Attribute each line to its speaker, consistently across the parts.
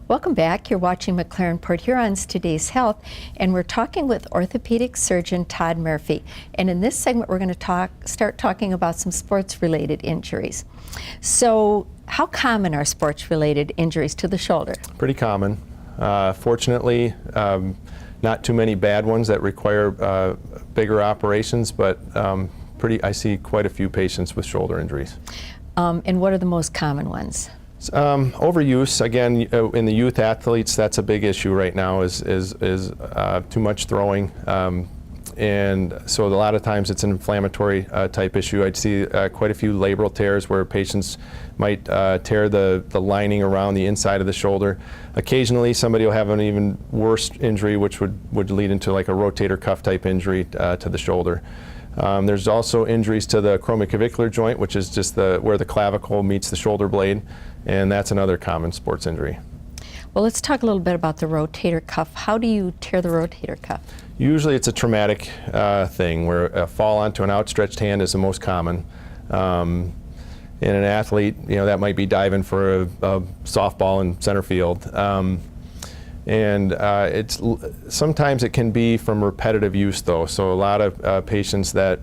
Speaker 1: Welcome back. You're watching McLaren Port Huron's Today's Health, and we're talking with Orthopedic Surgeon Todd Murphy. And in this segment, we're going to start talking about some sports-related injuries. So, how common are sports-related injuries to the shoulder?
Speaker 2: Pretty common. Fortunately, not too many bad ones that require bigger operations, but I see quite a few patients with shoulder injuries.
Speaker 1: And what are the most common ones?
Speaker 2: Overuse, again, in the youth athletes, that's a big issue right now, is too much throwing. And so a lot of times it's an inflammatory type issue. I'd see quite a few labral tears where patients might tear the lining around the inside of the shoulder. Occasionally somebody will have an even worse injury, which would lead into like a rotator cuff type injury to the shoulder. There's also injuries to the acromioclavicular joint, which is just where the clavicle meets the shoulder blade, and that's another common sports injury.
Speaker 1: Well, let's talk a little bit about the rotator cuff. How do you tear the rotator cuff?
Speaker 2: Usually it's a traumatic thing where a fall onto an outstretched hand is the most common. In an athlete, that might be diving for a softball in center field. Sometimes it can be from repetitive use though. So a lot of patients that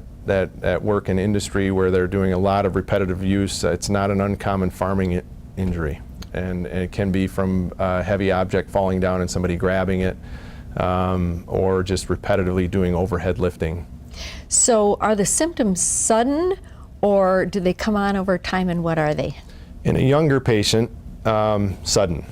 Speaker 2: work in industry where they're doing a lot of repetitive use, it's not an uncommon farming injury. And it can be from a heavy object falling down and somebody grabbing it, or just repetitively doing overhead lifting.
Speaker 1: So are the symptoms sudden, or do they come on over time, and what are they?
Speaker 2: In a younger patient, sudden.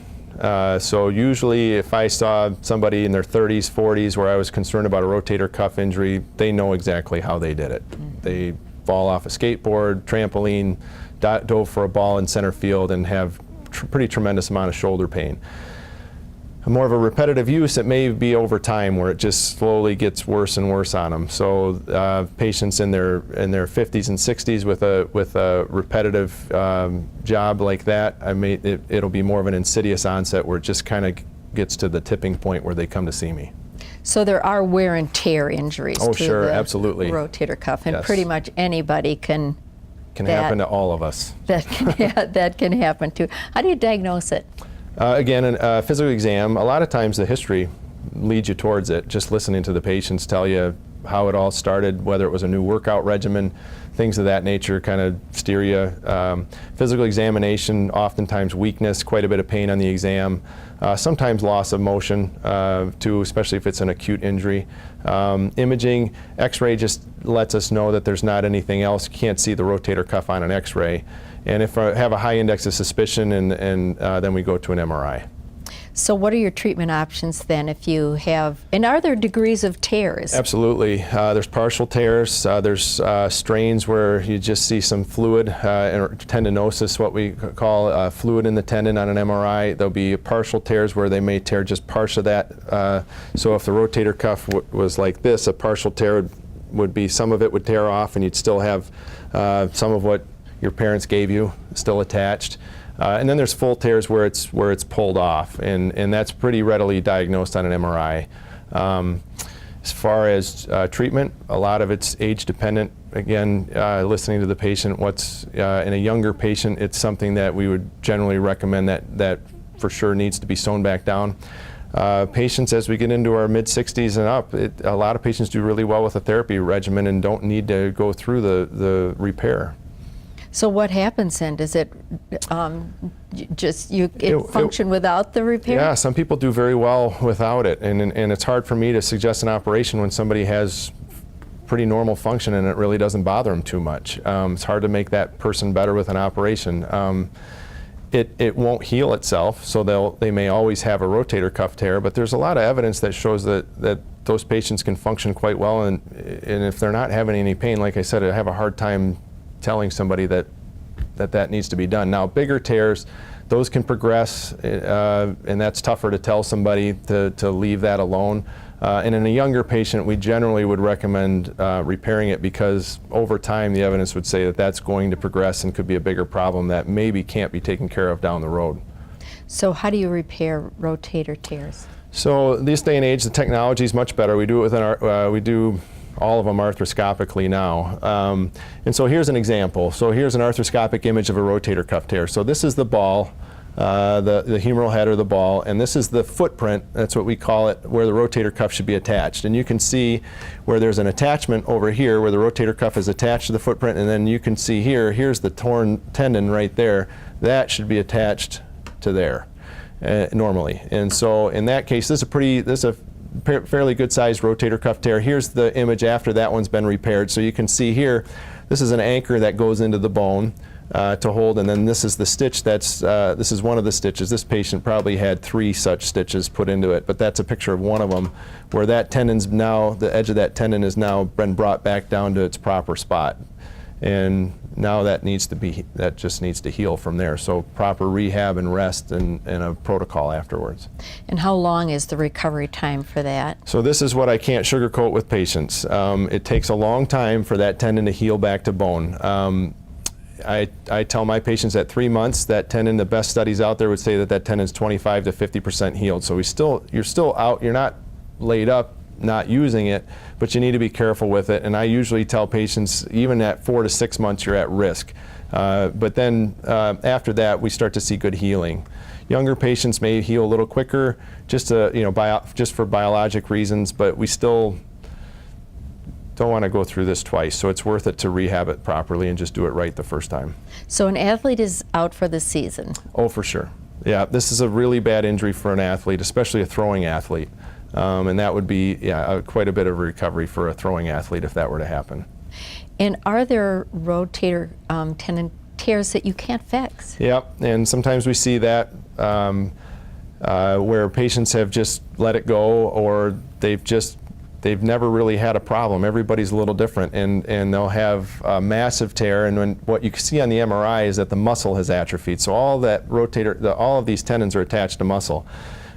Speaker 2: So usually if I saw somebody in their 30s, 40s where I was concerned about a rotator cuff injury, they know exactly how they did it. Mm-hmm. They fall off a skateboard, trampoline, dove for a ball in center field and have pretty tremendous amount of shoulder pain. More of a repetitive use, it may be over time where it just slowly gets worse and worse on them. So patients in their 50s and 60s with a repetitive job like that, it'll be more of an insidious onset where it just kind of gets to the tipping point where they come to see me.
Speaker 1: So there are wear and tear injuries
Speaker 2: to
Speaker 1: the
Speaker 2: absolutely.
Speaker 1: Rotator cuff, and
Speaker 2: yes.
Speaker 1: Pretty much anybody can
Speaker 2: happen to all of us.
Speaker 1: That can happen too. How do you diagnose it?
Speaker 2: Again, a physical exam, a lot of times the history leads you towards it. Just listening to the patients tell you how it all started, whether it was a new workout regimen, things of that nature kind of steer you. Physical examination, oftentimes weakness, quite a bit of pain on the exam, sometimes loss of motion too, especially if it's an acute injury. Imaging, X-ray just lets us know that there's not anything else. You can't see the rotator cuff on an X-ray. And if I have a high index of suspicion, and then we go to an MRI.
Speaker 1: So what are your treatment options then if you have, and are there degrees of tears?
Speaker 2: Absolutely. There's partial tears, there's strains where you just see some fluid, tendinosis, what we call fluid in the tendon on an MRI. There'll be partial tears where they may tear just parts of that. So if the rotator cuff was like this, a partial tear would be some of it would tear off and you'd still have some of what your parents gave you still attached. And then there's full tears where it's pulled off, and that's pretty readily diagnosed on an MRI. As far as treatment, a lot of it's age dependent. Again, listening to the patient, in a younger patient, it's something that we would generally recommend that for sure needs to be sewn back down. Patients, as we get into our mid-60s and up, a lot of patients do really well with a therapy regimen and don't need to go through the repair.
Speaker 1: So what happens then? Does it function without the repair?
Speaker 2: Yeah, some people do very well without it, and it's hard for me to suggest an operation when somebody has pretty normal function and it really doesn't bother them too much. It's hard to make that person better with an operation. It won't heal itself, so they may always have a rotator cuff tear, but there's a lot of evidence that shows that those patients can function quite well, and if they're not having any pain, like I said, I have a hard time telling somebody that needs to be done. Now, bigger tears, those can progress, and that's tougher to tell somebody to leave that alone. And in a younger patient, we generally would recommend repairing it because over time the evidence would say that that's going to progress and could be a bigger problem that maybe can't be taken care of down the road.
Speaker 1: So how do you repair rotator tears?
Speaker 2: So this day and age, the technology is much better. We do it within we do all of them arthroscopically now. And so here's an example. So here's an arthroscopic image of a rotator cuff tear. So this is the ball the humeral head or the ball, and this is the footprint, that's what we call it, where the rotator cuff should be attached. And you can see where there's an attachment over here where the rotator cuff is attached to the footprint, and then you can see here's the torn tendon right there. That should be attached to there normally. And so in that case, this is a fairly good sized rotator cuff tear. Here's the image after that one's been repaired. So you can see here, this is an anchor that goes into the bone to hold, and then this is the stitch this is one of the stitches. This patient probably had 3 such stitches put into it, but that's a picture of one of them where that tendon's now, the edge of that tendon has now been brought back down to its proper spot. And now that just needs to heal from there. So proper rehab and rest and a protocol afterwards.
Speaker 1: And how long is the recovery time for that?
Speaker 2: So this is what I can't sugarcoat with patients. It takes a long time for that tendon to heal back to bone. I tell my patients at 3 months, that tendon, the best studies out there would say that tendon is 25 to 50% healed. So you're still out, you're not laid up, not using it, but you need to be careful with it. And I usually tell patients, even at 4 to 6 months, you're at risk. But then after that, we start to see good healing. Younger patients may heal a little quicker, just for biologic reasons, but we still don't want to go through this twice. So it's worth it to rehab it properly and just do it right the first time.
Speaker 1: So an athlete is out for the season?
Speaker 2: Oh, for sure. Yeah, this is a really bad injury for an athlete, especially a throwing athlete. And that would be quite a bit of recovery for a throwing athlete if that were to happen.
Speaker 1: And are there rotator tendon tears that you can't fix?
Speaker 2: Yep, and sometimes we see that where patients have just let it go, or they've never really had a problem. Everybody's a little different, and they'll have a massive tear, and what you can see on the MRI is that the muscle has atrophied. So all of these tendons are attached to muscle.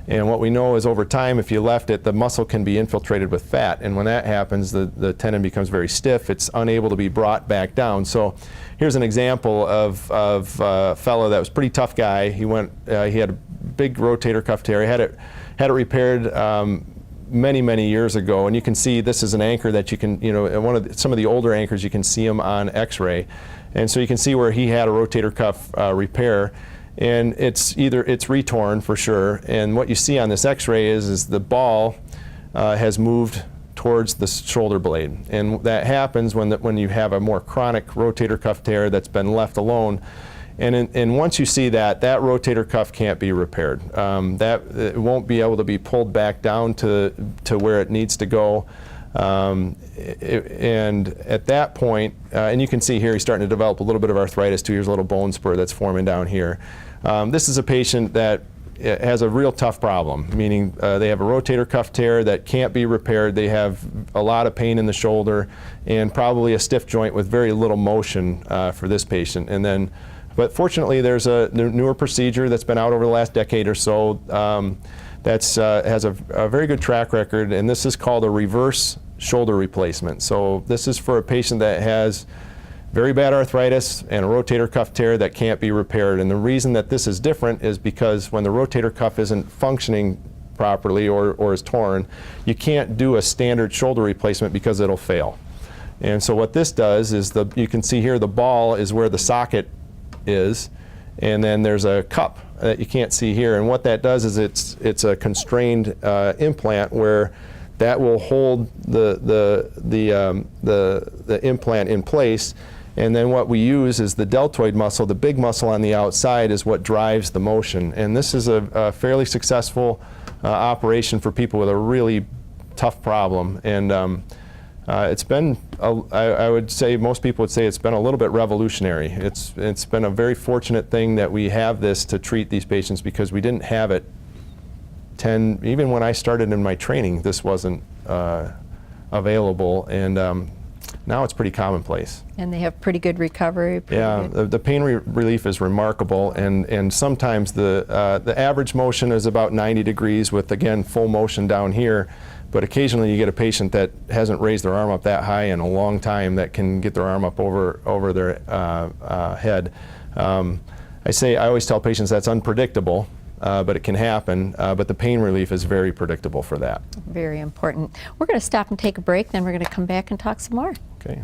Speaker 2: And what we know is over time, if you left it, the muscle can be infiltrated with fat. And when that happens, the tendon becomes very stiff. It's unable to be brought back down. So here's an example of a fellow that was a pretty tough guy. He had a big rotator cuff tear. He had it repaired many years ago. And you can see this is an anchor that you can, some of the older anchors, you can see them on X-ray. And so you can see where he had a rotator cuff repair. And it's retorn for sure. And what you see on this X-ray is the ball has moved towards the shoulder blade, and that happens when you have a more chronic rotator cuff tear that's been left alone. And once you see that rotator cuff can't be repaired. It won't be able to be pulled back down to where it needs to go. And at that point, and you can see here he's starting to develop a little bit of arthritis too. Here's a little bone spur that's forming down here. This is a patient that has a real tough problem, meaning they have a rotator cuff tear that can't be repaired. They have a lot of pain in the shoulder and probably a stiff joint with very little motion for this patient. But fortunately, there's a newer procedure that's been out over the last decade or so that has a very good track record, and this is called a reverse shoulder replacement. So this is for a patient that has very bad arthritis and a rotator cuff tear that can't be repaired. And the reason that this is different is because when the rotator cuff isn't functioning properly or is torn, you can't do a standard shoulder replacement because it'll fail. And so what this does is you can see here the ball is where the socket is, and then there's a cup that you can't see here. And what that does is it's a constrained implant where that will hold the implant in place. And then what we use is the deltoid muscle. The big muscle on the outside is what drives the motion. And this is a fairly successful operation for people with a really tough problem. And it's been, I would say, most people would say it's been a little bit revolutionary. It's been a very fortunate thing that we have this to treat these patients, because we didn't have it even when I started in my training, this wasn't available. And now it's pretty commonplace.
Speaker 1: And they have pretty good recovery.
Speaker 2: The pain relief is remarkable, and sometimes the average motion is about 90 degrees with, again, full motion down here. But occasionally you get a patient that hasn't raised their arm up that high in a long time that can get their arm up over their head. I always tell patients that's unpredictable, but it can happen. But the pain relief is very predictable for that.
Speaker 1: Very important. We're going to stop and take a break, then we're going to come back and talk some more.
Speaker 2: Okay.